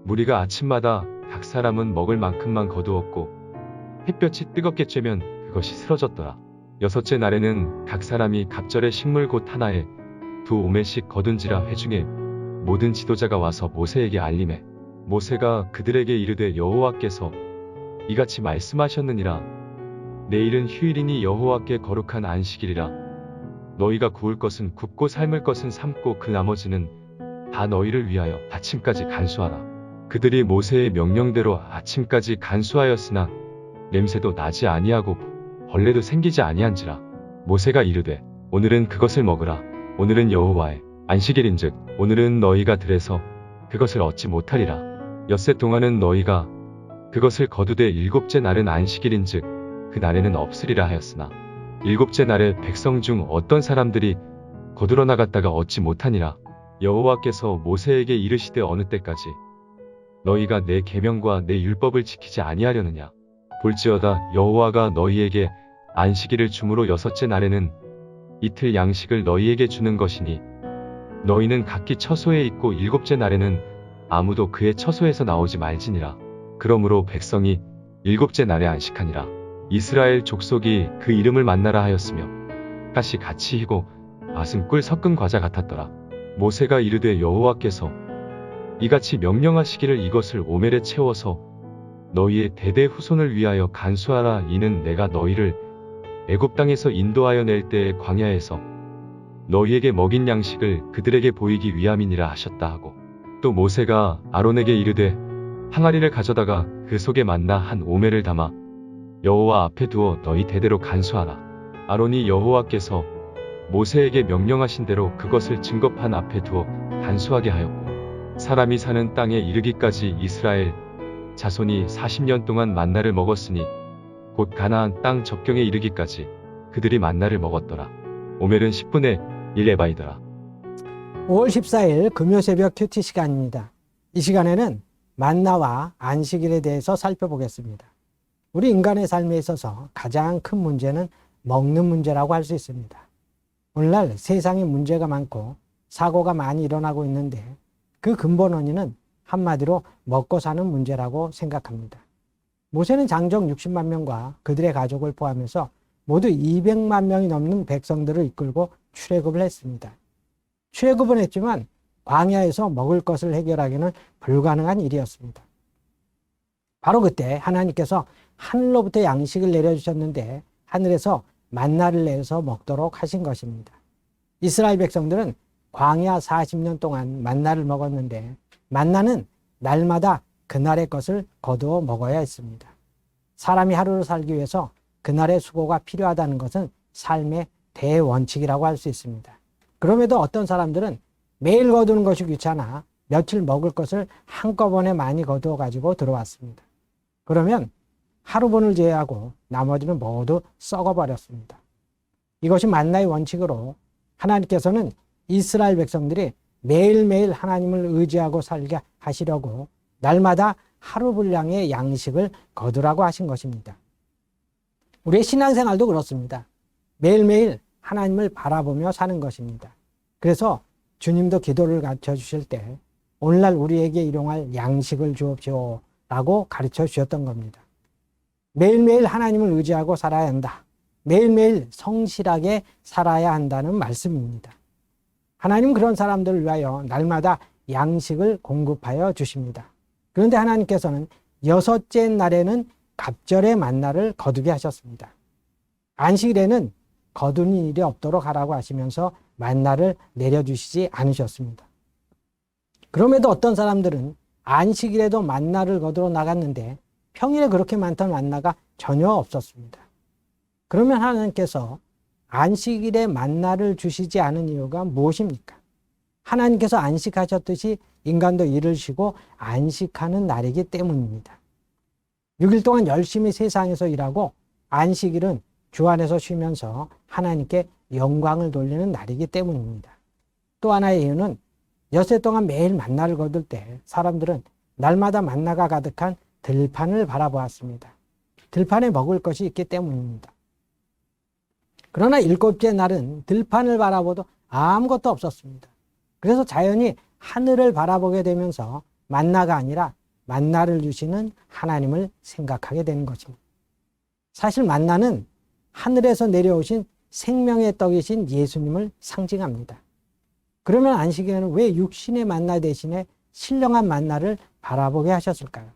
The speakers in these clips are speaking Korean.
무리가 아침마다 각 사람은 먹을 만큼만 거두었고 햇볕이 뜨겁게 쬐면 그것이 쓰러졌더라. 여섯째 날에는 각 사람이 갑절의 식물 곧 하나에 2오멜씩 거둔지라. 회중에 모든 지도자가 와서 모세에게 알림해 모세가 그들에게 이르되 여호와께서 이같이 말씀하셨느니라. 내일은 휴일이니 여호와께 거룩한 안식일이라. 너희가 구울 것은 굽고 삶을 것은 삶고 그 나머지는 다 너희를 위하여 아침까지 간수하라. 그들이 모세의 명령대로 아침까지 간수하였으나 냄새도 나지 아니하고 벌레도 생기지 아니한지라. 모세가 이르되 오늘은 그것을 먹으라. 오늘은 여호와의 안식일인즉 오늘은 너희가 들에서 그것을 얻지 못하리라. 엿새 동안은 너희가 그것을 거두되 일곱째 날은 안식일인즉 그 날에는 없으리라 하였으나 일곱째 날에 백성 중 어떤 사람들이 거두러 나갔다가 얻지 못하니라. 여호와께서 모세에게 이르시되 어느 때까지 너희가 내 계명과 내 율법을 지키지 아니하려느냐. 볼지어다 여호와가 너희에게 안식일을 주므로 여섯째 날에는 이틀 양식을 너희에게 주는 것이니 너희는 각기 처소에 있고 일곱째 날에는 아무도 그의 처소에서 나오지 말지니라. 그러므로 백성이 일곱째 날에 안식하니라. 이스라엘 족속이 그 이름을 만나라 하였으며 가시 같이 희고 맛은 꿀 섞은 과자 같았더라. 모세가 이르되 여호와께서 이같이 명령하시기를 이것을 오멜에 채워서 너희의 대대 후손을 위하여 간수하라. 이는 내가 너희를 애굽 땅에서 인도하여 낼 때에 광야에서 너희에게 먹인 양식을 그들에게 보이기 위함이니라 하셨다 하고 또 모세가 아론에게 이르되 항아리를 가져다가 그 속에 만나 한 오멜을 담아 여호와 앞에 두어 너희 대대로 간수하라. 아론이 여호와께서 모세에게 명령하신 대로 그것을 증거판 앞에 두어 간수하게 하였고 사람이 사는 땅에 이르기까지 이스라엘 자손이 40년 동안 만나를 먹었으니 곧 가나안 땅 접경에 이르기까지 그들이 만나를 먹었더라. 오멜은 10분의 1 에바이더라. 5월 14일 금요 새벽 큐티 시간입니다. 이 시간에는 만나와 안식일에 대해서 살펴보겠습니다. 우리 인간의 삶에 있어서 가장 큰 문제는 먹는 문제라고 할 수 있습니다. 오늘날 세상에 문제가 많고 사고가 많이 일어나고 있는데 그 근본 원인은 한마디로 먹고 사는 문제라고 생각합니다. 모세는 장정 60만 명과 그들의 가족을 포함해서 모두 200만 명이 넘는 백성들을 이끌고 출애굽을 했습니다. 출애굽은 했지만 광야에서 먹을 것을 해결하기는 불가능한 일이었습니다. 바로 그때 하나님께서 하늘로부터 양식을 내려주셨는데 하늘에서 만나를 내서 먹도록 하신 것입니다. 이스라엘 백성들은 광야 40년 동안 만나를 먹었는데 만나는 날마다 그날의 것을 거두어 먹어야 했습니다. 사람이 하루를 살기 위해서 그날의 수고가 필요하다는 것은 삶의 대원칙이라고 할 수 있습니다. 그럼에도 어떤 사람들은 매일 거두는 것이 귀찮아 며칠 먹을 것을 한꺼번에 많이 거두어 가지고 들어왔습니다. 그러면 하루분을 제외하고 나머지는 모두 썩어버렸습니다. 이것이 만나의 원칙으로 하나님께서는 이스라엘 백성들이 매일매일 하나님을 의지하고 살게 하시려고 날마다 하루 분량의 양식을 거두라고 하신 것입니다. 우리의 신앙생활도 그렇습니다. 매일매일 하나님을 바라보며 사는 것입니다. 그래서 주님도 기도를 가르쳐 주실 때 오늘날 우리에게 일용할 양식을 주옵시오 라고 가르쳐 주셨던 겁니다. 매일매일 하나님을 의지하고 살아야 한다. 매일매일 성실하게 살아야 한다는 말씀입니다. 하나님은 그런 사람들을 위하여 날마다 양식을 공급하여 주십니다. 그런데 하나님께서는 여섯째 날에는 갑절의 만나를 거두게 하셨습니다. 안식일에는 거두는 일이 없도록 하라고 하시면서 만나를 내려주시지 않으셨습니다. 그럼에도 어떤 사람들은 안식일에도 만나를 거두러 나갔는데 평일에 그렇게 많던 만나가 전혀 없었습니다. 그러면 하나님께서 안식일에 만나를 주시지 않은 이유가 무엇입니까? 하나님께서 안식하셨듯이 인간도 일을 쉬고 안식하는 날이기 때문입니다. 6일 동안 열심히 세상에서 일하고 안식일은 주 안에서 쉬면서 하나님께 영광을 돌리는 날이기 때문입니다. 또 하나의 이유는 엿새 동안 매일 만나를 거둘 때 사람들은 날마다 만나가 가득한 들판을 바라보았습니다. 들판에 먹을 것이 있기 때문입니다. 그러나 일곱째 날은 들판을 바라보도 아무것도 없었습니다. 그래서 자연히 하늘을 바라보게 되면서 만나가 아니라 만나를 주시는 하나님을 생각하게 되는 것입니다. 사실 만나는 하늘에서 내려오신 생명의 떡이신 예수님을 상징합니다. 그러면 안식일에는 왜 육신의 만나 대신에 신령한 만나를 바라보게 하셨을까요?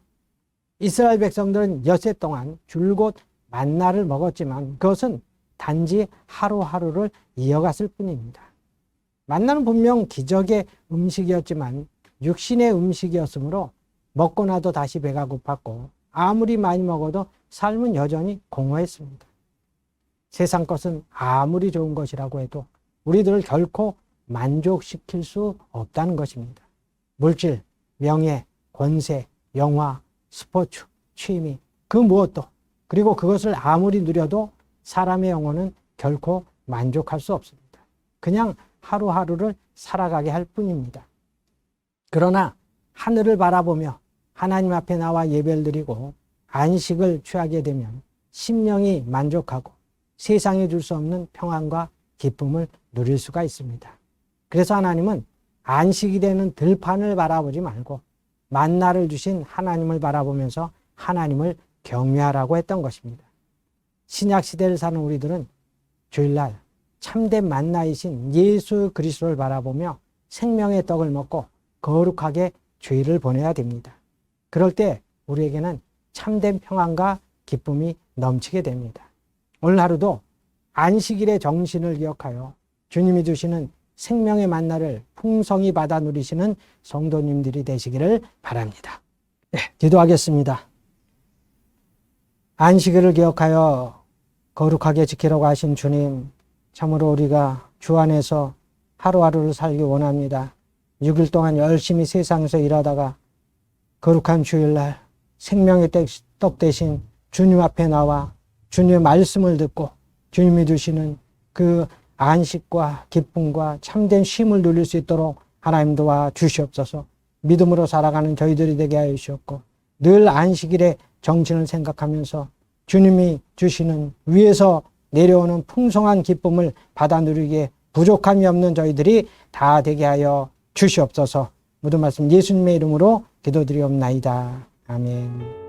이스라엘 백성들은 엿새 동안 줄곧 만나를 먹었지만 그것은 단지 하루하루를 이어갔을 뿐입니다. 만나는 분명 기적의 음식이었지만 육신의 음식이었으므로 먹고 나도 다시 배가 고팠고 아무리 많이 먹어도 삶은 여전히 공허했습니다. 세상 것은 아무리 좋은 것이라고 해도 우리들을 결코 만족시킬 수 없다는 것입니다. 물질, 명예, 권세, 영화, 스포츠, 취미, 그 무엇도, 그리고 그것을 아무리 누려도 사람의 영혼은 결코 만족할 수 없습니다. 그냥 하루하루를 살아가게 할 뿐입니다. 그러나 하늘을 바라보며 하나님 앞에 나와 예배를 드리고 안식을 취하게 되면 심령이 만족하고 세상에 줄 수 없는 평안과 기쁨을 누릴 수가 있습니다. 그래서 하나님은 안식이 되는 들판을 바라보지 말고 만나를 주신 하나님을 바라보면서 하나님을 경외하라고 했던 것입니다. 신약 시대를 사는 우리들은 주일날 참된 만나이신 예수 그리스도를 바라보며 생명의 떡을 먹고 거룩하게 주일을 보내야 됩니다. 그럴 때 우리에게는 참된 평안과 기쁨이 넘치게 됩니다. 오늘 하루도 안식일의 정신을 기억하여 주님이 주시는 생명의 만나를 풍성히 받아 누리시는 성도님들이 되시기를 바랍니다. 네, 기도하겠습니다. 안식일을 기억하여 거룩하게 지키라고 하신 주님, 참으로 우리가 주 안에서 하루하루를 살기 원합니다. 6일 동안 열심히 세상에서 일하다가 거룩한 주일날 생명의 떡 대신 주님 앞에 나와 주님의 말씀을 듣고 주님이 주시는 그 안식과 기쁨과 참된 쉼을 누릴 수 있도록 하나님 도와 주시옵소서. 믿음으로 살아가는 저희들이 되게 하여 주셨고 늘 안식일의 정신을 생각하면서 주님이 주시는 위에서 내려오는 풍성한 기쁨을 받아 누리기에 부족함이 없는 저희들이 다 되게 하여 주시옵소서. 모든 말씀 예수님의 이름으로 기도드리옵나이다. 아멘.